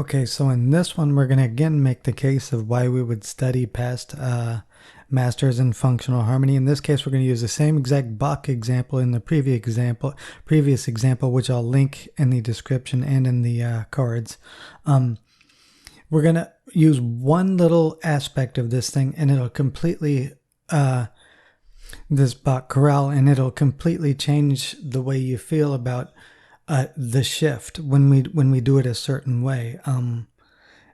Okay, so in this one, we're going to again make the case of why we would study past masters in functional harmony. In this case, we're going to use the same exact Bach example in the previous example, which I'll link in the description and in the cards. We're going to use one little aspect of this thing, and it'll completely this Bach chorale, and it'll completely change the way you feel about the shift when we do it a certain way.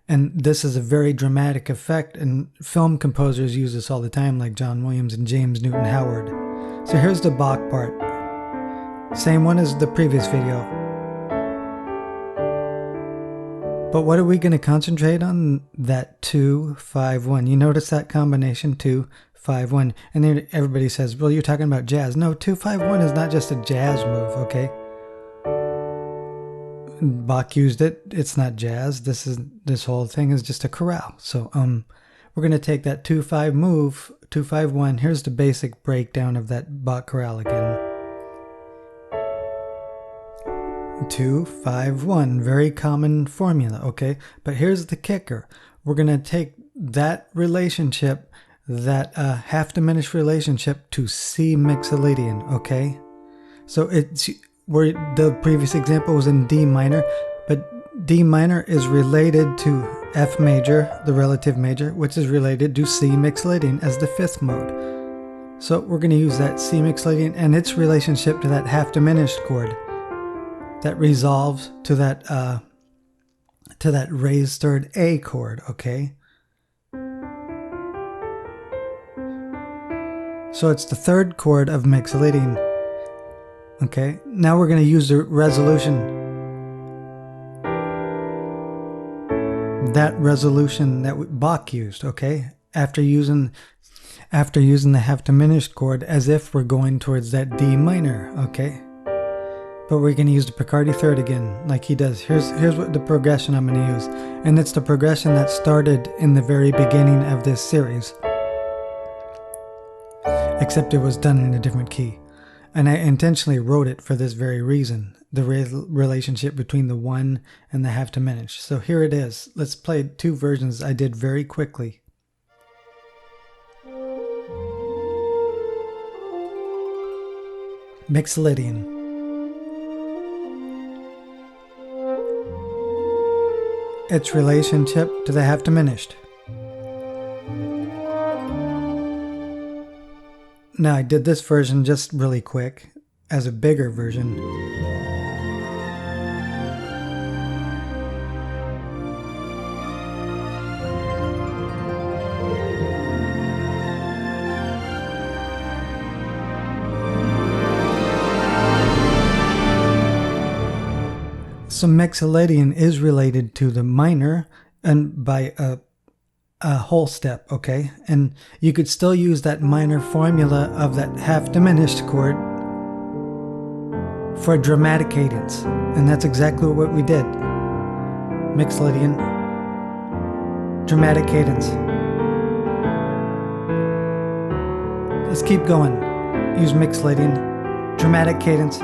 And this is a very dramatic effect, and film composers use this all the time, like John Williams and James Newton Howard. So here's the Bach part. Same one as the previous video. But what are we going to concentrate on? That 2-5-1. You notice that combination 2-5-1. And then everybody says, well, you're talking about jazz. No, 2-5-1 is not just a jazz move, okay? Bach used it. It's not jazz. This whole thing is just a chorale. So we're going to take that 2-5 move, 2-5-1. Here's the basic breakdown of that Bach chorale again. 2-5-1, very common formula, okay? But here's the kicker. We're going to take that relationship, that half diminished relationship, to C mixolydian, okay? So it's where the previous example was in D minor, but D minor is related to F major, the relative major, which is related to C mixolydian as the fifth mode. So we're going to use that C mixolydian and its relationship to that half diminished chord that resolves to that raised third A chord, okay? So it's the third chord of mixolydian. Okay, now we're going to use the resolution. That resolution that Bach used, okay? After using the half diminished chord as if we're going towards that D minor, okay? But we're going to use the Picardy third again, like he does. Here's what the progression I'm going to use. And it's the progression that started in the very beginning of this series. Except it was done in a different key. And I intentionally wrote it for this very reason, the relationship between the one and the half diminished. So here it is. Let's play two versions I did very quickly. Mixolydian. Its relationship to the half diminished. Now I did this version just really quick as a bigger version. So mixolydian is related to the minor and by a whole step, okay? And you could still use that minor formula of that half diminished chord for a dramatic cadence. And that's exactly what we did. Mixolydian, dramatic cadence. Let's keep going. Use mixolydian, dramatic cadence.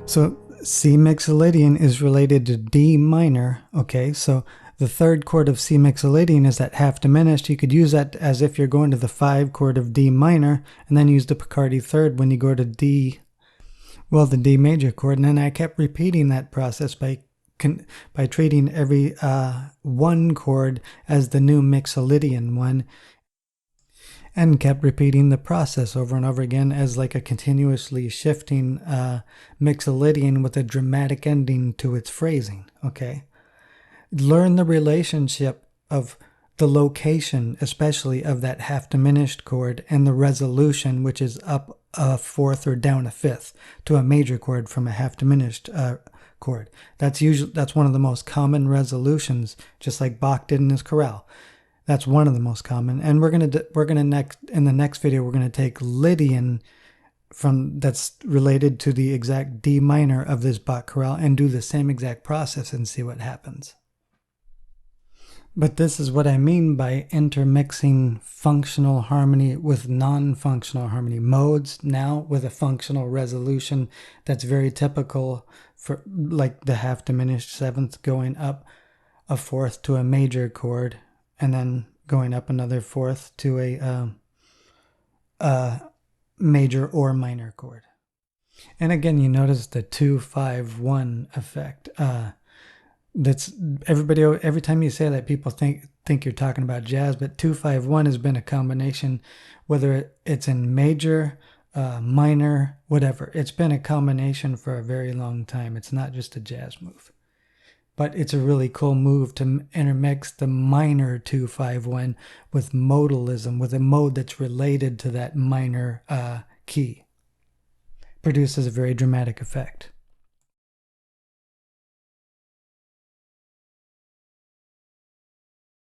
So C mixolydian is related to D minor, okay? So the third chord of C mixolydian is that half diminished. You could use that as if you're going to the 5 chord of D minor, and then use the Picardy third when you go to D, well, the D major chord. And then I kept repeating that process by treating every one chord as the new mixolydian one, and kept repeating the process over and over again as like a continuously shifting mixolydian with a dramatic ending to its phrasing, okay? Learn the relationship of the location, especially of that half diminished chord, and the resolution, which is up a fourth or down a fifth, to a major chord from a half diminished chord. That's one of the most common resolutions, just like Bach did in his chorale. That's one of the most common. And we're gonna next in the next video we're gonna take Lydian that's related to the exact D minor of this Bach chorale and do the same exact process and see what happens. But this is what I mean by intermixing functional harmony with non-functional harmony modes, now with a functional resolution that's very typical for like the half diminished seventh going up a fourth to a major chord and then going up another fourth to a major or minor chord. And again, you notice the 2-5-1 effect. That's every time you say that, people think you're talking about jazz, but 2-5-1 has been a combination, whether it's in major, minor, whatever. It's been a combination for a very long time. It's not just a jazz move. But it's a really cool move to intermix the minor 2-5-1 with modalism, with a mode that's related to that minor key. Produces a very dramatic effect.